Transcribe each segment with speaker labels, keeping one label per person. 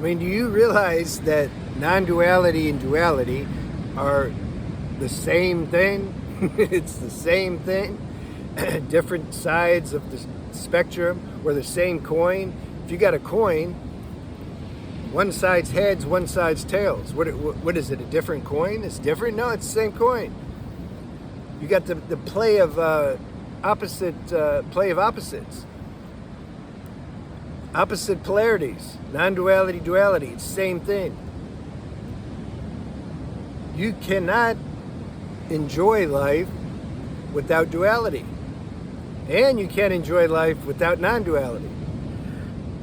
Speaker 1: I mean, do you realize that non-duality and duality are the same thing? It's the same thing. Different sides of the spectrum, or the same coin. If you got a coin, one side's heads, one side's tails. What is it? A different coin? It's different? No, it's the same coin. You got the play of opposites, opposite polarities, non-duality, duality. It's the same thing. You cannot enjoy life without duality, and you can't enjoy life without non-duality.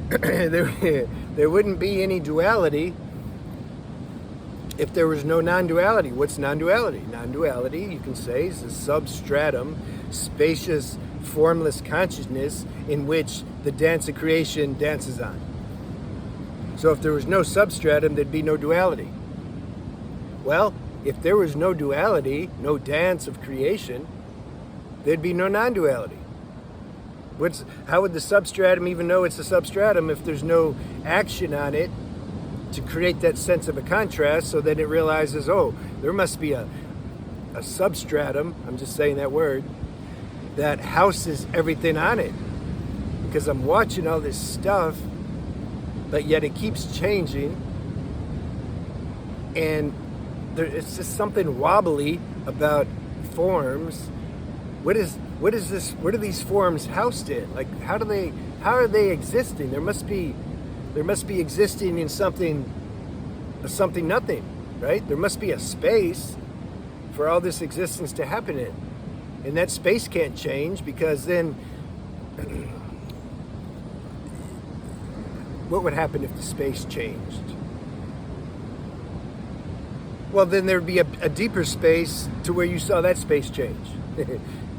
Speaker 1: There wouldn't be any duality if there was no non-duality. What's non-duality? Non-duality, you can say, is a substratum, spacious, formless consciousness in which the dance of creation dances on. So if there was no substratum, there'd be no duality. Well, if there was no duality, no dance of creation, there'd be no non-duality. How would the substratum even know it's a substratum if there's no action on it to create that sense of a contrast, so that it realizes, oh, there must be a substratum, I'm just saying that word, that houses everything on it. Because I'm watching all this stuff, but yet it keeps changing, and it's just something wobbly about forms. What is this? What are these forms housed in? Like, how are they existing? There must be existing in something nothing, right? There must be a space for all this existence to happen in. And that space can't change, because then what would happen if the space changed? Well, then there'd be a deeper space to where you saw that space change.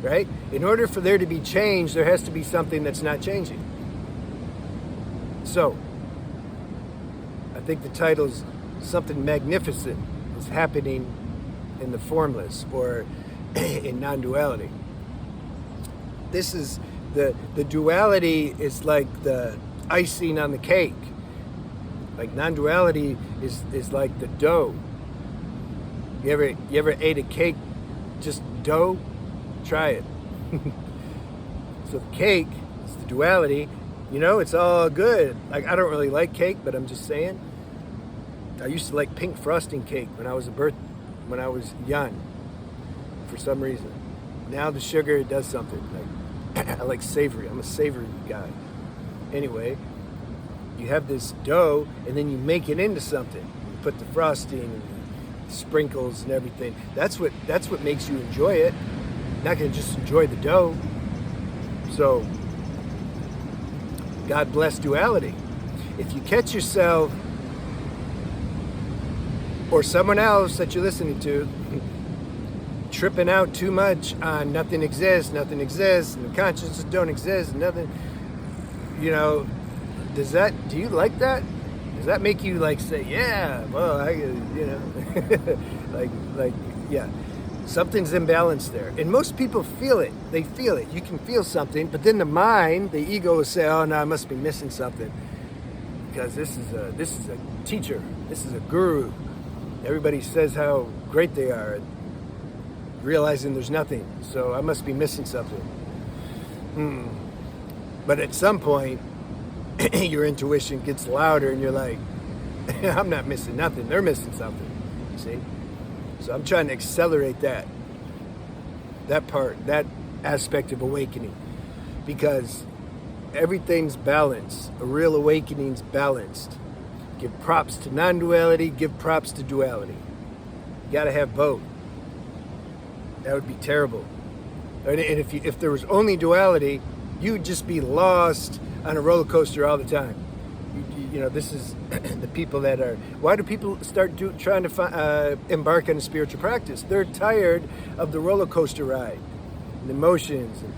Speaker 1: Right? In order for there to be change, there has to be something that's not changing. So, I think the title's something magnificent is happening in the formless, or in non-duality. This is the duality is like the icing on the cake. Like, non-duality is like the dough. You ever ate a cake, just dough? Try it. So the cake is the duality. It's all good. Like, I don't really like cake, but I'm just saying. I used to like pink frosting cake when I was young, for some reason. Now the sugar does something. Like, I like savory. I'm a savory guy. Anyway, you have this dough, and then you make it into something. You put the frosting and the sprinkles and everything. That's what makes you enjoy it. You're not going to just enjoy the dough. So, God bless duality. If you catch yourself, or someone else that you're listening to, tripping out too much on nothing exists, and the consciousness don't exist, and nothing, do you like that? Does that make you like say, yeah, well, yeah. Something's imbalanced there. And most people feel it. They feel it. You can feel something, but then the mind, the ego will say, oh, no, I must be missing something. Because this is a teacher. This is a guru. Everybody says how great they are, realizing there's nothing. So I must be missing something. But at some point, your intuition gets louder, and you're like, I'm not missing nothing. They're missing something. See? So I'm trying to accelerate that part, that aspect of awakening, because everything's balanced. A real awakening's balanced. Give props to non-duality, give props to duality. You got to have both. That would be terrible. And if there was only duality, you would just be lost on a roller coaster all the time. This is the people that are. Why do people start trying to embark on a spiritual practice? They're tired of the roller coaster ride, the emotions. And,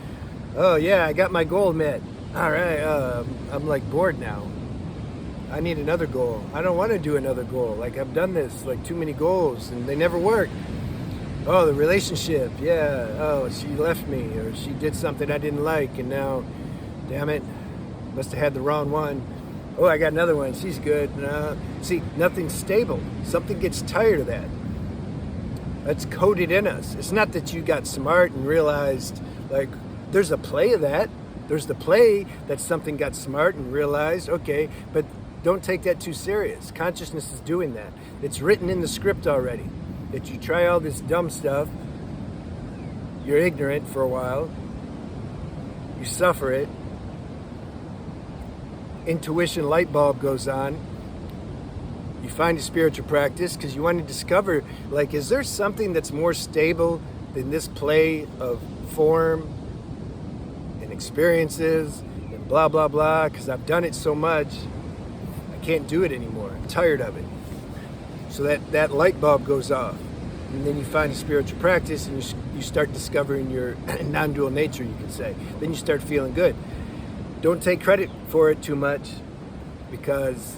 Speaker 1: oh yeah, I got my goal met. All right, I'm like bored now. I need another goal. I don't want to do another goal. Like, I've done this, like, too many goals, and they never work. Oh, the relationship, yeah. Oh, she left me, or she did something I didn't like, and now, damn it, must have had the wrong one. Oh, I got another one. She's good. No. See, nothing's stable. Something gets tired of that. That's coded in us. It's not that you got smart and realized, like, there's a play of that. There's the play that something got smart and realized, okay, but don't take that too serious. Consciousness is doing that. It's written in the script already. That you try all this dumb stuff, you're ignorant for a while, you suffer it, intuition light bulb goes on, you find a spiritual practice because you want to discover, like, is there something that's more stable than this play of form and experiences and blah, blah, blah, because I've done it so much, I can't do it anymore. I'm tired of it. So that light bulb goes off. And then you find a spiritual practice and you start discovering your non-dual nature, you can say. Then you start feeling good. Don't take credit for it too much, because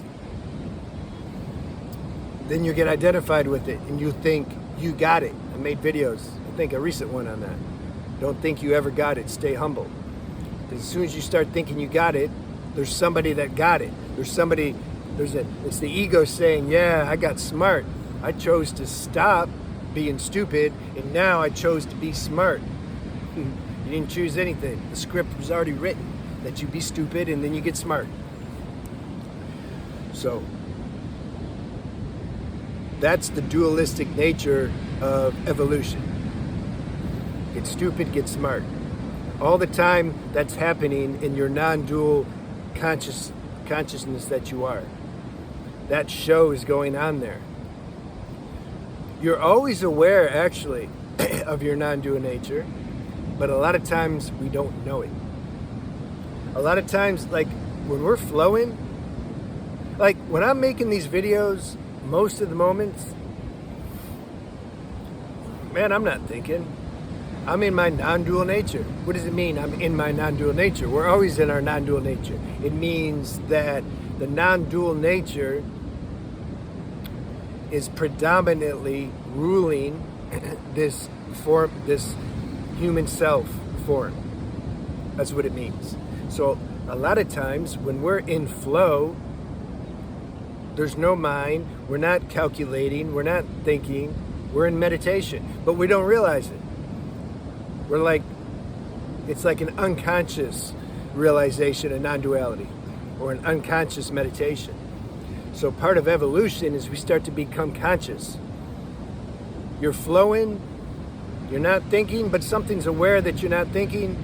Speaker 1: then you get identified with it and you think you got it. I made videos, I think a recent one on that. Don't think you ever got it, stay humble. Because as soon as you start thinking you got it, there's somebody that got it. It's the ego saying, yeah, I got smart. I chose to stop being stupid, and now I chose to be smart. You didn't choose anything. The script was already written that you be stupid and then you get smart. So that's the dualistic nature of evolution. Get stupid, get smart. All the time that's happening in your non-dual consciousness that you are. That show is going on there. You're always aware, actually, of your non-dual nature, but a lot of times we don't know it. A lot of times, like, when we're flowing, like, when I'm making these videos, most of the moments, man, I'm not thinking. I'm in my non-dual nature. What does it mean, I'm in my non-dual nature? We're always in our non-dual nature. It means that the non-dual nature is predominantly ruling this form, this human self form. That's what it means. So a lot of times when we're in flow, there's no mind, we're not calculating, we're not thinking, we're in meditation, but we don't realize it. We're like, it's like an unconscious realization of non-duality, or an unconscious meditation. So part of evolution is we start to become conscious. You're flowing, you're not thinking, but something's aware that you're not thinking.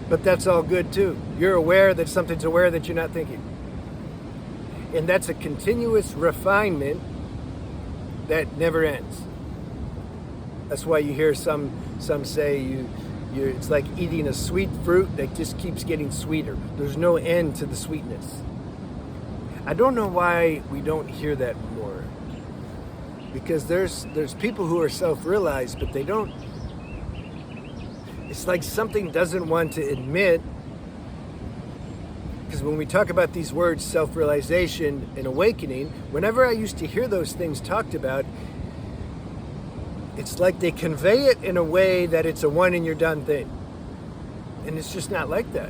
Speaker 1: But that's all good too. You're aware that something's aware that you're not thinking. And that's a continuous refinement that never ends. That's why you hear some say it's like eating a sweet fruit that just keeps getting sweeter. There's no end to the sweetness. I don't know why we don't hear that more. Because there's people who are self-realized, but they don't. It's like something doesn't want to admit. Because when we talk about these words, self-realization and awakening, whenever I used to hear those things talked about, it's like they convey it in a way that it's a one and you're done thing. And it's just not like that.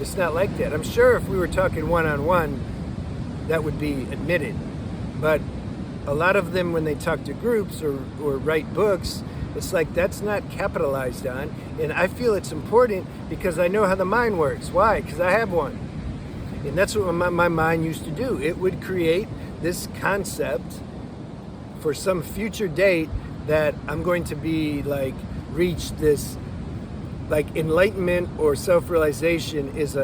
Speaker 1: It's not like that. I'm sure if we were talking one-on-one, that would be admitted. But a lot of them, when they talk to groups or write books, it's like that's not capitalized on. And I feel it's important because I know how the mind works. Why? Because I have one. And that's what my mind used to do. It would create this concept for some future date that I'm going to be like, reach this, like, enlightenment or self-realization is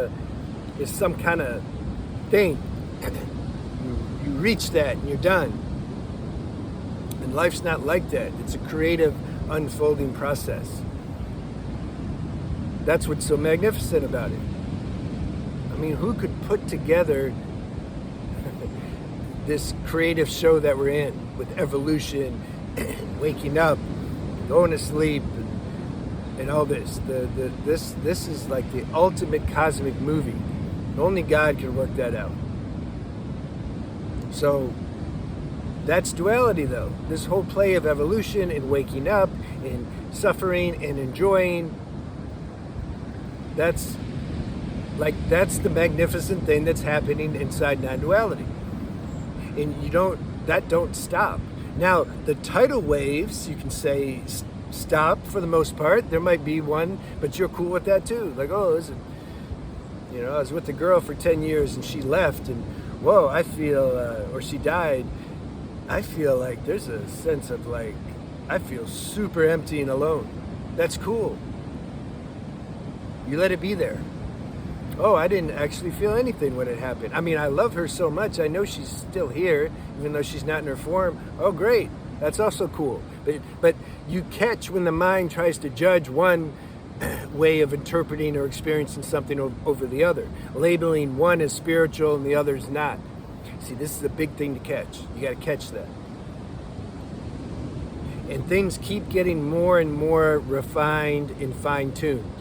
Speaker 1: some kind of thing. You reach that and you're done. And life's not like that. It's a creative unfolding process. That's what's so magnificent about it. I mean, who could put together this creative show that we're in with evolution, waking up, going to sleep, and all this? This is like the ultimate cosmic movie. Only God can work that out. So that's duality, though. This whole play of evolution and waking up and suffering and enjoying, that's Like, that's the magnificent thing that's happening inside non-duality. And that don't stop. Now, the tidal waves, you can say stop for the most part. There might be one, but you're cool with that too. Like, oh, listen, I was with a girl for 10 years and she left, and whoa, I feel, or she died. I feel like there's a sense of like, I feel super empty and alone. That's cool. You let it be there. Oh, I didn't actually feel anything when it happened. I mean, I love her so much. I know she's still here, even though she's not in her form. Oh, great. That's also cool. But you catch when the mind tries to judge one way of interpreting or experiencing something over the other, labeling one as spiritual and the other as not. See, this is a big thing to catch. You got to catch that. And things keep getting more and more refined and fine-tuned.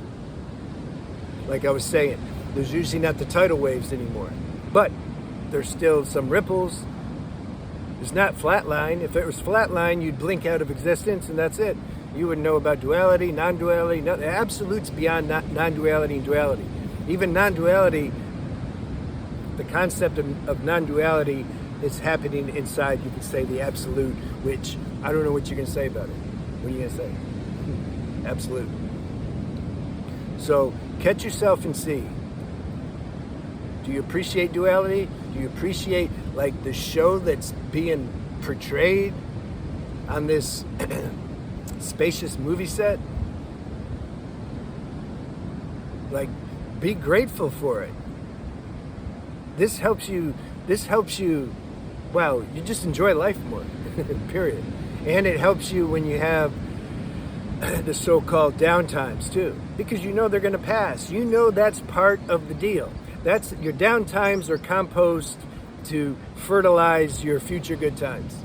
Speaker 1: Like I was saying, there's usually not the tidal waves anymore, but there's still some ripples. It's not flatline. If it was flatline, you'd blink out of existence and that's it. You wouldn't know about duality, non-duality, absolutes beyond non-duality and duality. Even non-duality, the concept of non-duality is happening inside, you could say, the absolute, which I don't know what you're going to say about it. What are you going to say? Absolute. So catch yourself and see. Do you appreciate duality? Do you appreciate like the show that's being portrayed on this spacious movie set? Like, be grateful for it. This helps you, wow, you just enjoy life more, period. And it helps you when you have the so-called downtimes too, because you know they're going to pass. You know that's part of the deal. That's your downtimes are compost to fertilize your future good times.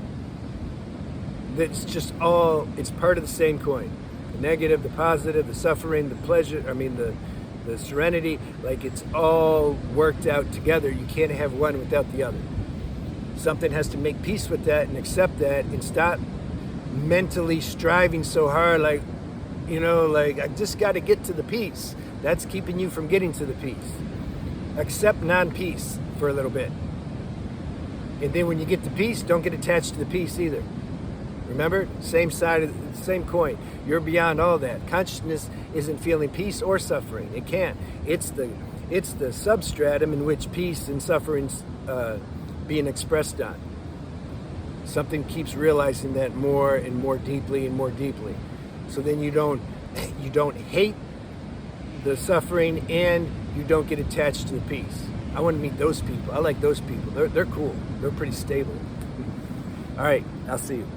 Speaker 1: That's just all, it's part of the same coin. The negative, the positive, the suffering, the pleasure, the serenity, like it's all worked out together. You can't have one without the other. Something has to make peace with that and accept that and stop mentally striving so hard, like I just got to get to the peace. That's keeping you from getting to the peace. Accept non-peace for a little bit. And then when you get to peace, don't get attached to the peace either. Remember? Same side of the same coin. You're beyond all that. Consciousness isn't feeling peace or suffering. It can't. It's the substratum in which peace and suffering's being expressed on. Something keeps realizing that more and more deeply and more deeply. So then you don't hate the suffering and you don't get attached to the peace. I want to meet those people. I like those people. They're cool. They're pretty stable. All right, I'll see you.